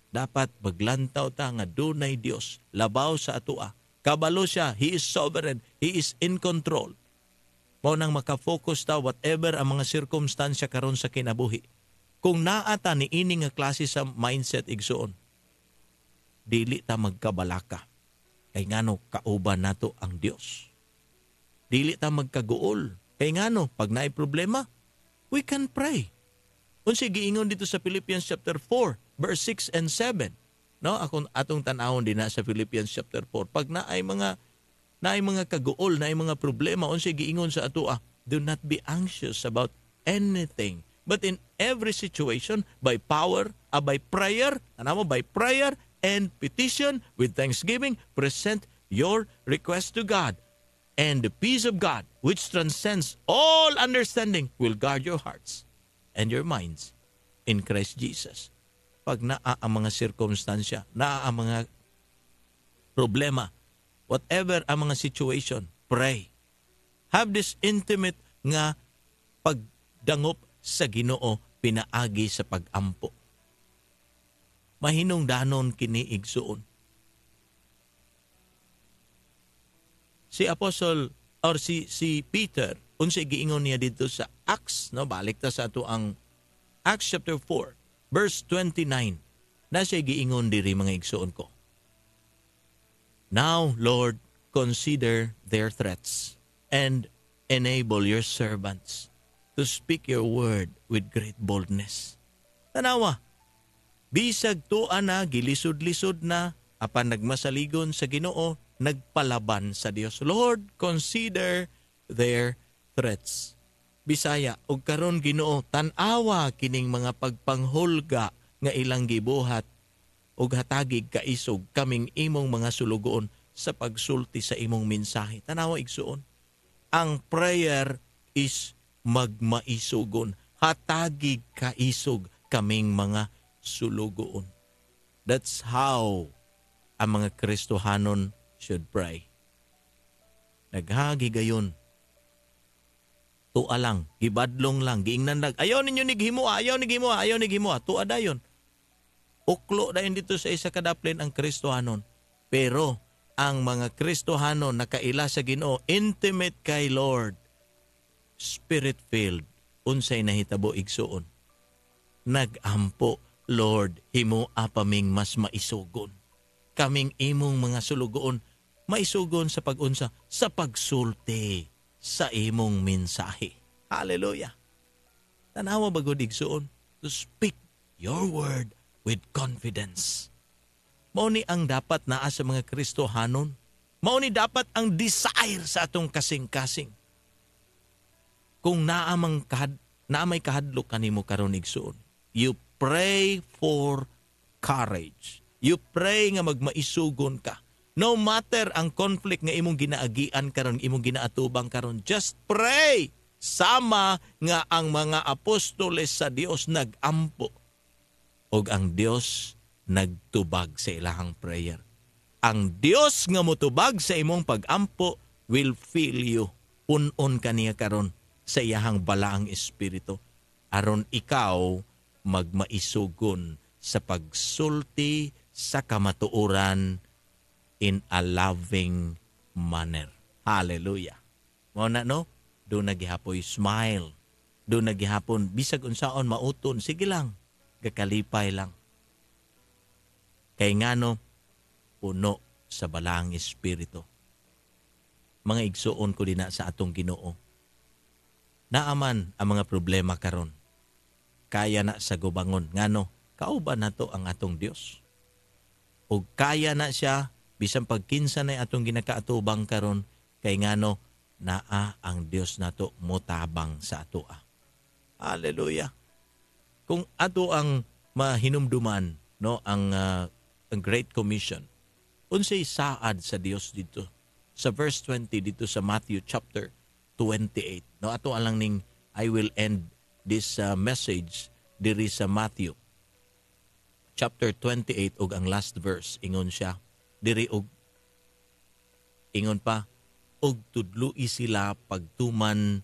Dapat maglantaw ta nga dunay Dios labaw sa atua. Kabalo siya, He is sovereign, He is in control. Mao nang maka-focus ta whatever ang mga circumstansya karon sa kinabuhi. Kung naata ni ini nga klase sa mindset igsuon, dili ta magkabalaka. Kay ngano kauban nato ang Dios. Dili ta magkaguol. Kay ngano pag naay problema, we can pray. Unsay giingon dito sa Philippians chapter 4, verse 6 and 7. No, atong tan-awon din na sa Philippians chapter 4. Pag naay mga kaguol, naay mga problema, unsay giingon sa ato Do not be anxious about anything. But in every situation, by prayer, by prayer and petition with thanksgiving, present your request to God. And the peace of God, which transcends all understanding, will guard your hearts and your minds in Christ Jesus. Pag naa ang mga sirkumstansya, naa ang mga problema, whatever ang mga situation, pray. Have this intimate nga pagdangop sa Ginoo pinaagi sa pagampo. Mahinungdanon kini igsuon. Si Apostle or si Peter, unsay giingon niya dito sa Acts, no, balik ta sa ato ang Acts chapter 4, verse 29. Na siya giingon diri mga igsuon ko. Now, Lord, consider their threats and enable your servants to speak your word with great boldness. Tanawa, bisag tuan na, gilisod-lisod na, apan nagmasaligon sa Ginoo, nagpalaban sa Dios. Lord, consider their threats. Bisaya, og karon Ginoo, tan-awa kining mga pagpanghulga nga ilang gibuhat og hatagig kaisog kaming imong mga sulugoon sa pagsulti sa imong mensahe. Tanawa igsuon. Ang prayer is magmaisugon. Hatagig kaisog kaming mga sulugoon. That's how ang mga Kristohanon should pray. Naghagi gayon. Tua lang, gibadlong lang, giingnan lang. Ayaw ninyo nighimo, ayaw nighimo. Tua dayon. Uklo dayon dito sa isa kadaplin ang Kristohanon. Pero ang mga Kristohanon nakaila sa Ginoo, intimate kay Lord, spirit-filled, unsay nahitabo igsuon. Nagampo, Lord, himo apaming mas maisugon. Kaming imong mga sulugoon, maisugon sa pagunsa, sa pagsulti sa imong mensahe. Hallelujah. Tanawa ba gud igsuon? To speak your word with confidence. Mao ni ang dapat naa sa mga Kristohanon. Mao ni dapat ang desire sa atong kasing-kasing. Kung naamay kahadlok kanimo karon igsuon, you pray for courage. You pray nga magmaisugon ka. No matter ang conflict nga imong ginaagian karon, imong ginaatubang karon, just pray. Sama nga ang mga apostoles sa Dios nagampo. Og ang Dios nagtubag sa ilahang prayer. Ang Dios nga motubag sa imong pagampo will fill you. Punon kaniya karon sa iyahang balaang espiritu. Aron ikaw magmaisugon sa pagsulti sa kamatuoran in a loving manner. Hallelujah. Mo na no? Doon nagihapoy smile. Doon nagihapon bisag unsaon mauton, sige lang. Gakalipay lang. Kay ngano puno sa balaang espiritu. Mga igsuon ko din sa atong Ginoo. Naaman ang mga problema karon. Kaya na sa gubangon. Ngano, kauban nato ang atong Dios. O kaya na siya, bisan pagkinsa na atong ginakaatubang karon, kay ngano, naa ang Dios nato motabang sa atoa. Hallelujah. Kung ato ang mahinumduman, no, ang Great Commission, unsay saad sa Dios dito. Sa verse 20 dito sa Matthew chapter 28. No, ato alang ning I will end this message diri sa Matthew chapter 28 og ang last verse ingon siya diri og ingon pa og tudloi sila pagtuman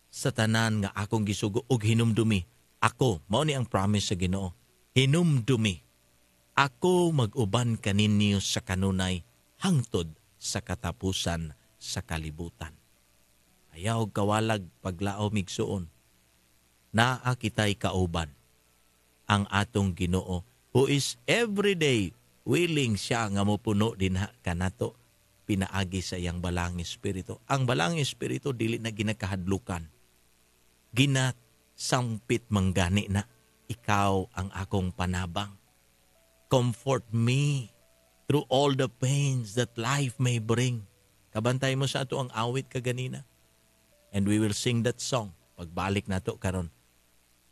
sa tanan nga akong gisugo og hinumdumi. Ako, mao ni ang promise sa Ginoo. Hinumdumi. Ako mag-uban kaninyo sa kanunay hangtod sa katapusan sa kalibutan. Ayaw kawalag paglao migsuon. Naa kitay kauban ang atong Ginoo who is everyday willing siya nga mopuno din kanato pinaagi sa iyang balang espiritu. Ang balang espiritu dili na ginakahadlukan. Ginasampit manggani na ikaw ang akong panabang. Comfort me through all the pains that life may bring. Kabantay mo sa ato ang awit kaganina. And we will sing that song pagbalik nato karon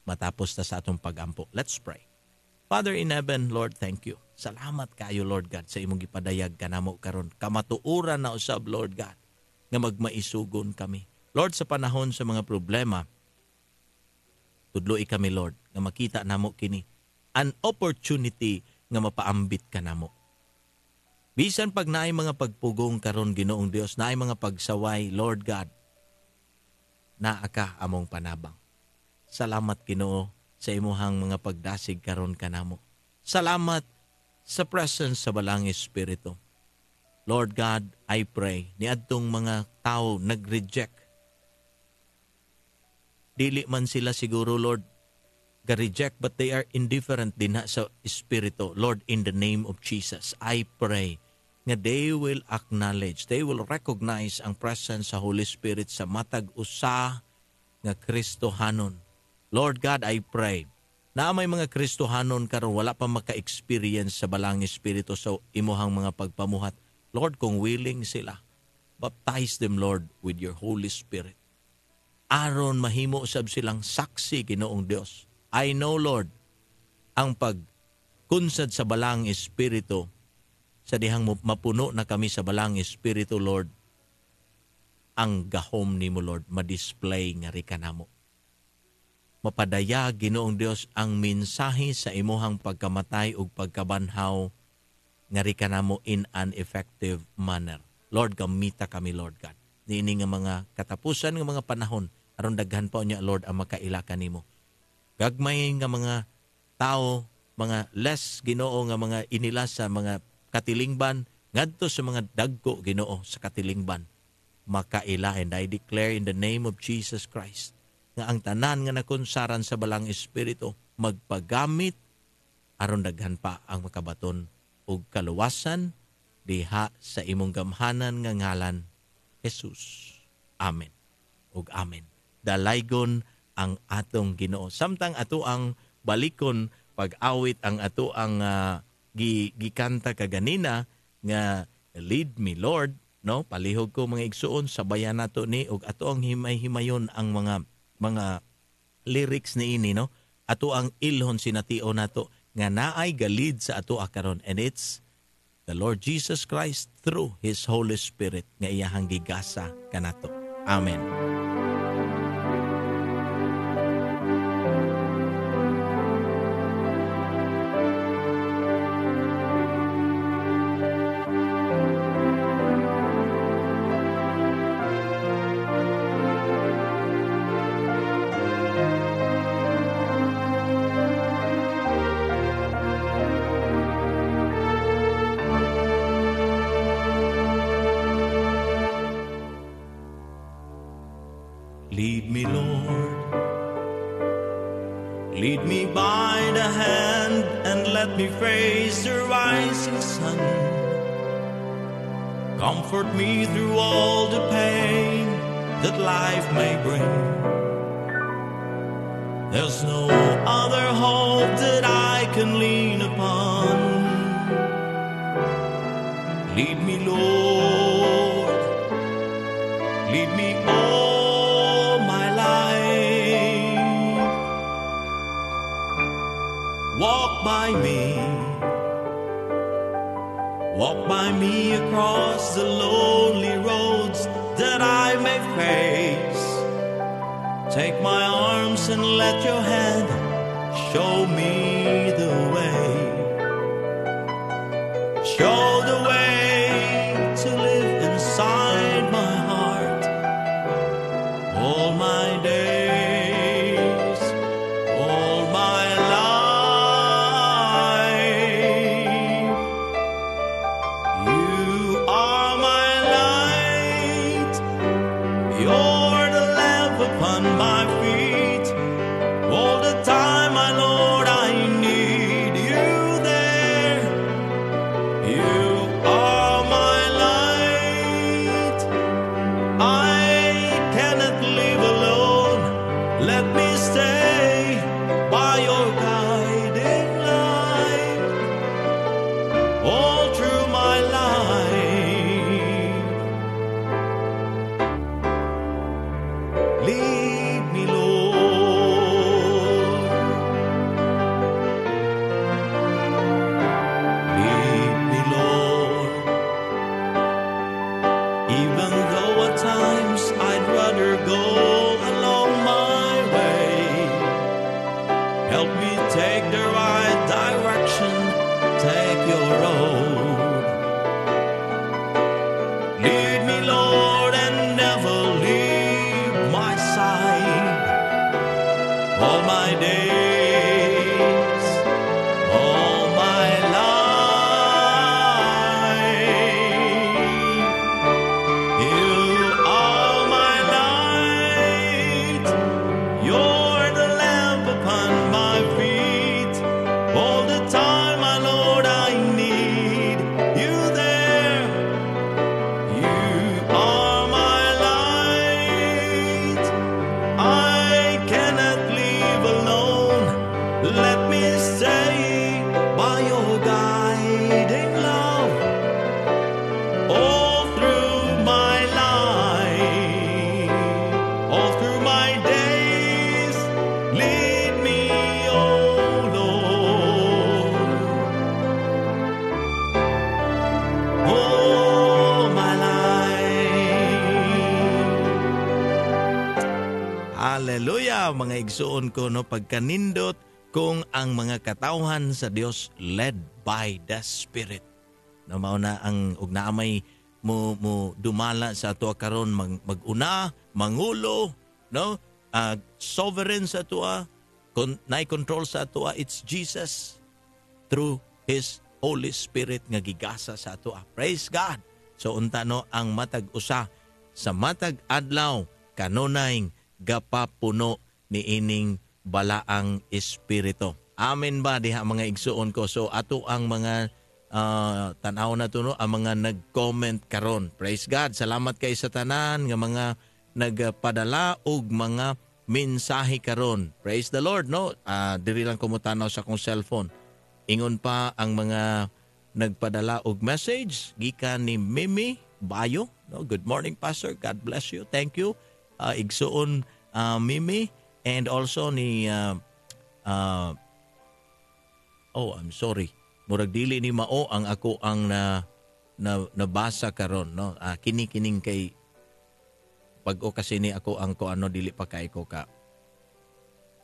matapos ta sa atong pagampo. Let's pray. Father in heaven, Lord, thank you. Salamat kayo, Lord God, sa imong gipadayag kanamo karon. Kamatuoran na usab, Lord God, nga magmaisugon kami. Lord, sa panahon sa mga problema, tudloi kami, Lord, nga makita namo kini an opportunity nga mapaambit ka namo. Bisan pag naay mga pagpugong karon, Ginoong Dios, naay mga pagsaway, Lord God, naa ka among panabang. Salamat, Ginoo, sa imuhang mga pagdasig karon kanamo. Salamat sa presence sa Balang Espiritu. Lord God, I pray, niadtong mga tao nag-reject. Dili man sila siguro, Lord, ga-reject, but they are indifferent din sa Espiritu. Lord, in the name of Jesus, I pray nga they will acknowledge, they will recognize ang presence sa Holy Spirit sa matag usa nga Kristohanon. Lord God, I pray na may mga Kristohanon karon wala pa maka-experience sa Balang Espiritu sa imuhang mga pagpamuhat. Lord, kung willing sila, baptize them, Lord, with your Holy Spirit. Aron mahimo usab silang saksi, Ginoong Dios. I know, Lord, ang pagkunsad sa Balang Espiritu, sa dihang mapuno na kami sa Balang Espiritu, Lord, ang gahom nimo, Lord, ma-display nga ri kanamo. Mapadaya, Ginoong Dios, ang mensahe sa imuhang pagkamatay ug pagkabanhaw nga ri kanamo in an effective manner. Lord, gamita kami, Lord God. Niini nga mga katapusan nga mga panahon, aron daghan pa niya, Lord, ang makailaka nimo. Gagmay nga mga tao, mga less, Ginoo, nga mga inila sa mga katilingban, ngadto sa mga dagko, Ginoo, sa katilingban, makaila. And I declare in the name of Jesus Christ, nga ang tanan nga nakunsaran sa Balang Espiritu, magpagamit, aron daghan pa ang makabaton ug kaluwasan, diha sa imong gamhanan nga ngalan, Jesus. Amen ug amen. Dalaygon ang atong Ginoo. Samtang ato ang balikon pag-awit ang ato ang gikanta kaganina nga Lead Me Lord, no? Palihog ko mga igsuon, sabayan nato ni ug ato ang himay-himayon ang mga lyrics ni ini, no? Ato ang ilhon sinatio nato nga naay galid sa ato karon, and it's the Lord Jesus Christ through His Holy Spirit nga iyahang gigasa kanato. Amen. Lead me, Lord, lead me by the hand, and let me face the rising sun. Comfort me through all the pain that life may bring. There's no other hope that I can lean upon. Lead me, Lord, lead me all walk by me across the lonely roads that I may face. Take my arms and let your hand show me the way. Show the way to live inside my heart all my days, all my life. You are my light, you're the lamp upon my feet. All the time, my Lord, I need you there. You are my light. I cannot live alone. Let me stay by your guiding light all through my life. Even though at times I'd rather go along my way, help me take the right direction, take your road. Lead me, Lord, and never leave my side all my days, all my life. You are my light, you're the lamp upon my feet. All the time, my Lord, I need you there. You are my light, I cannot live alone. Let me stay by your guiding love all through my life, all through my days. Lead me, oh Lord, all my life. Hallelujah, mga igsoon ko, no, pagkanindot kung ang mga katawhan sa Dios led by the Spirit. No, mao na ang ug naamay mo dumala sa ato karon maguna, mangulo, no? Sovereign sa ato, nay control sa ato, it's Jesus through His Holy Spirit nga gigasa sa ato. Praise God. So unta, no, ang matag usa sa matag adlaw kanunay gapapuno ni ining balaang espiritu. Amen ba diha mga igsuon ko? So ato ang mga tanaw na to, no, ang mga nag-comment karon. Praise God. Salamat kay sa tanan nga mga nagpadala og mga mensahe karon. Praise the Lord, no. Diri lang kumutanaw sa akong cellphone. Ingon pa ang mga nagpadala og message gikan ni Mimi Bayo, no. Good morning, Pastor. God bless you. Thank you. Igsuon Mimi, and also ni I'm sorry. Murag dili ni mao ang ako ang nabasa karon, no. Kini-kining kay pag-o kasi ni ako ang ko ano dili pa kay ko ka.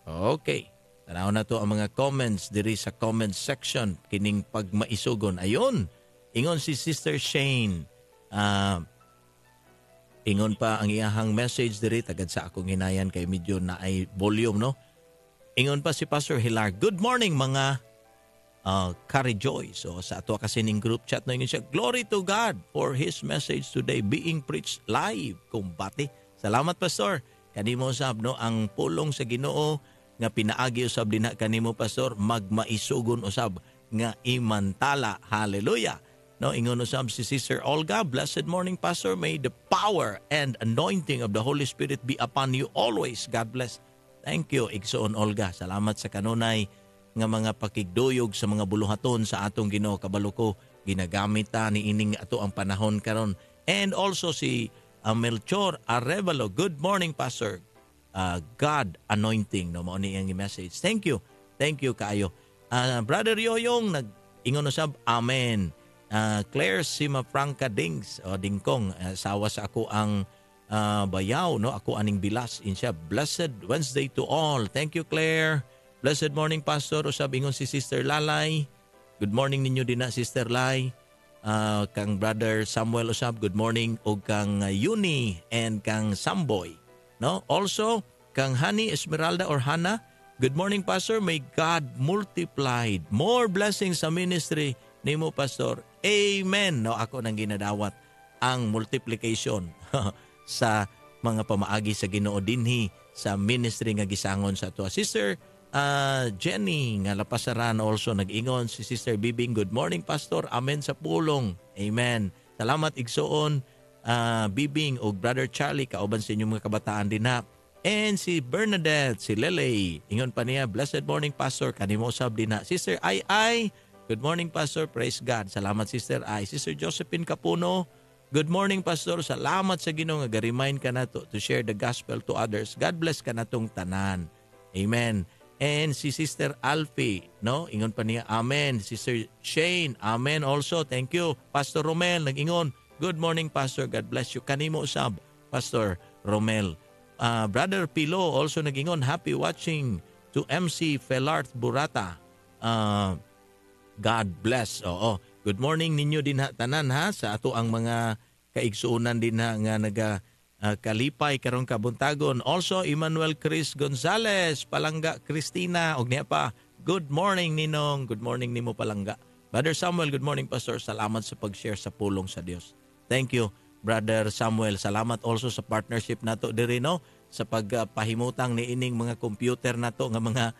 Okay. Tanaw na to ang mga comments diri sa comment section kining pagmaisugon. Ayon. Ingon si Sister Shane. Ingon pa ang iyahang message diri tagad sa akong hinayan kay medyo na ay volume, no. Ingon pa si Pastor Hilar. Good morning mga ka-rejoice. So sa ato kasi ning group chat na ingon siya, glory to God for His message today being preached live. Kumbati. Salamat, Pastor. Kanimo sab, no, ang pulong sa Ginoo nga pinaagi usab dinha kanimo, Pastor, magmaisugon usab nga imantala. Hallelujah. No, ingon usab si Sister Olga, blessed morning, Pastor. May the power and anointing of the Holy Spirit be upon you always. God bless. Thank you, Igsoon Olga. Salamat sa kanunay nga mga pakigduyog sa mga buluhaton sa atong Ginoo. Kabalo ko ginagamit ta ni ining ato ang panahon karon. And also si Melchor Arevalo. Good morning, Pastor. God anointing, no, mao ni ang message. Thank you. Thank you kaayo. Brother Yoyong nag-ingon usab, amen. Claire Sima Franca Dings, Dingkong, sawa sa ako ang bayaw, no, ako aning bilas insya. Blessed Wednesday to all. Thank you, Claire. Blessed morning, Pastor. Usab ingon si Sister Lalay. Good morning ninyo din na, Sister Lai. Kang Brother Samuel usab, good morning. O kang Yuni and kang Samboy. No? Also, kang Hani Esmeralda or Hana, good morning, Pastor. May God multiplied more blessings sa ministry nimo, Pastor. Amen. No, ako nang ginadawat ang multiplication sa mga pamaagi sa Ginoo dinhi sa ministry nga gisangon sa ato. Sister Jenny nga Lapasaran also nag-ingon. Si Sister Bibing, good morning, Pastor. Amen sa pulong. Amen. Salamat, Igsoon Bibing o Brother Charlie, kauban sa inyong mga kabataan din ha. And si Bernadette, si Lele, ingon pa niya, blessed morning, Pastor. Kanimo sab din ha. Sister Ai, good morning, Pastor. Praise God. Salamat, Sister Ai. Sister Josephine Capuno, good morning, Pastor. Salamat sa Ginoo nga ga-remind ka nato to share the gospel to others. God bless ka natong tanan. Amen. And si Sister Alfie, no? Ingon pa niya, amen. Sister Shane, amen also. Thank you. Pastor Romel, nag-ingon, Good morning, Pastor. God bless you. Kanimo usab, Pastor Romel. Brother Pilo also nagingon, happy watching to MC Felart Burata. God bless. Oo. Good morning ninyo din ha, tanan ha, sa ato ang mga kaigsuunan din ha, nga naga kalipay karong kabuntagon. Also, Emmanuel Chris Gonzalez, Palangga Cristina, og niya pa, good morning ninong, good morning nimo Palangga. Brother Samuel, good morning Pastor, salamat sa pag-share sa pulong sa Dios. Thank you, Brother Samuel. Salamat also sa partnership nato diri no, sa pagpahimutang ni ining mga computer nato nga mga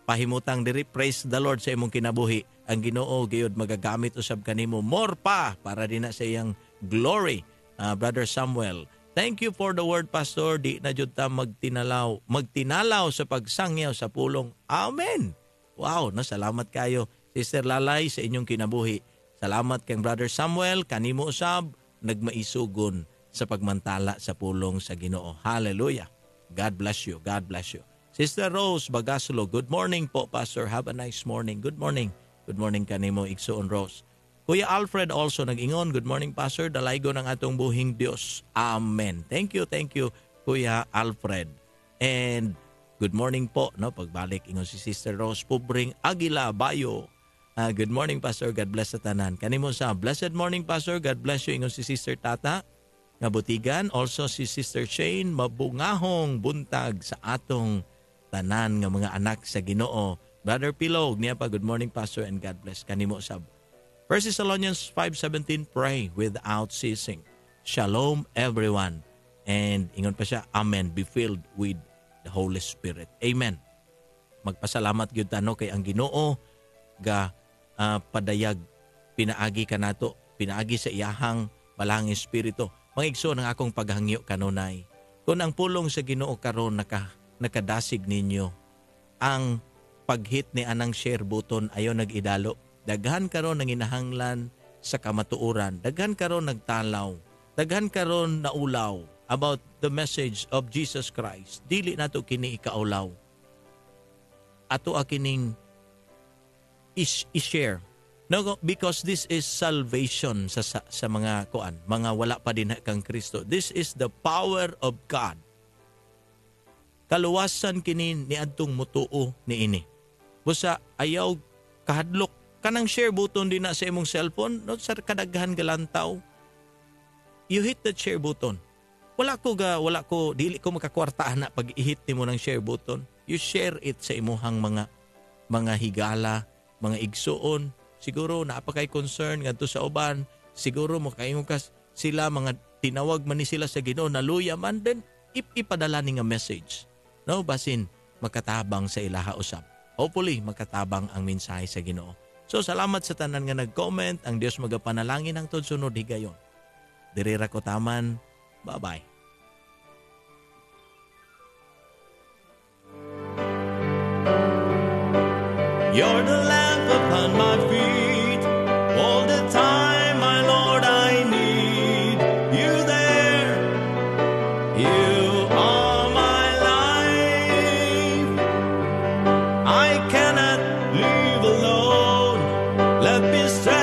pahimutang diri. Praise the Lord sa imong kinabuhi. Ang Ginoo gayud magagamit usab kanimo more pa para din na sa iyang glory. Brother Samuel, thank you for the word, Pastor. Di na jud ta magtinalaw sa pagsangyaw sa pulong. Amen. Wow, salamat kayo Sister Lalay sa inyong kinabuhi. Salamat kay Brother Samuel, kanimo usab nagmaisugon sa pagmantala sa pulong sa Ginoo. Hallelujah. God bless you. God bless you. Sister Rose Bagaslo, good morning po, Pastor. Have a nice morning. Good morning. Good morning kanimo, Igsoon Rose. Kuya Alfred also nag-ingon, good morning, Pastor. Dalaygo ng atong buhing Dios. Amen. Thank you, Kuya Alfred. And good morning po, no, pagbalik ingon si Sister Rose Pubring Aguila Bayo. Good morning, Pastor. God bless sa tanan. Kanimo sa blessed morning, Pastor. God bless you. Ingon si Sister Tata nga Butigan. Also si Sister Shane, mabungahong buntag sa atong tanan nga mga anak sa Ginoo. Brother Pilog, niya pa, good morning, Pastor, and God bless. Kanimo sab. 1 Thessalonians 5:17, pray without ceasing. Shalom, everyone. And ingon pa siya, Amen. Be filled with the Holy Spirit. Amen. Magpasalamat gyud ta no kay ang Ginoo ga padayag pinaagi kanato, pinaagi sa iyahang balang espiritu. Mangigso ng akong paghangyo kanunay. Kung ang pulong sa Ginoo karon nakadasig ninyo, ang pag-hit ni anang share button ayo nag-idalo. Daghan karon nang inahanglan sa kamatuoran. Daghan karon nagtalaw. Daghan karon naulaw about the message of Jesus Christ. Dili nato kini ikaulaw. Ato akining i-share. No, because this is salvation sa mga kuan, mga wala pa din kang Kristo. This is the power of God. Kaluwasan kini niadtong mutuo niini. Busa ayaw kahadlok kanang share button din na sa imong cellphone, no, sa kadaghan galantaw. You hit the share button. Wala ko dili ko makakwartahan na pag i-hit nimo ng share button. You share it sa imuhang mga higala, mga igsuon. Siguro napakay concern ngadto sa uban, siguro makaingon ka sila mga tinawag man ni sila sa Ginoo naluya man, then ipadala ni nga message. No, basin makatabang sa ilaha usab. Hopefully makatabang ang mensahe sa Ginoo. So salamat sa tanan nga nag-comment. Ang Dios magapanalangin ang tudsunod higayon. Dirira ko taman. Bye-bye. You're the lamp upon my feet. All the time, my Lord, I need you there. You are my life. I cannot live alone. Let me stretch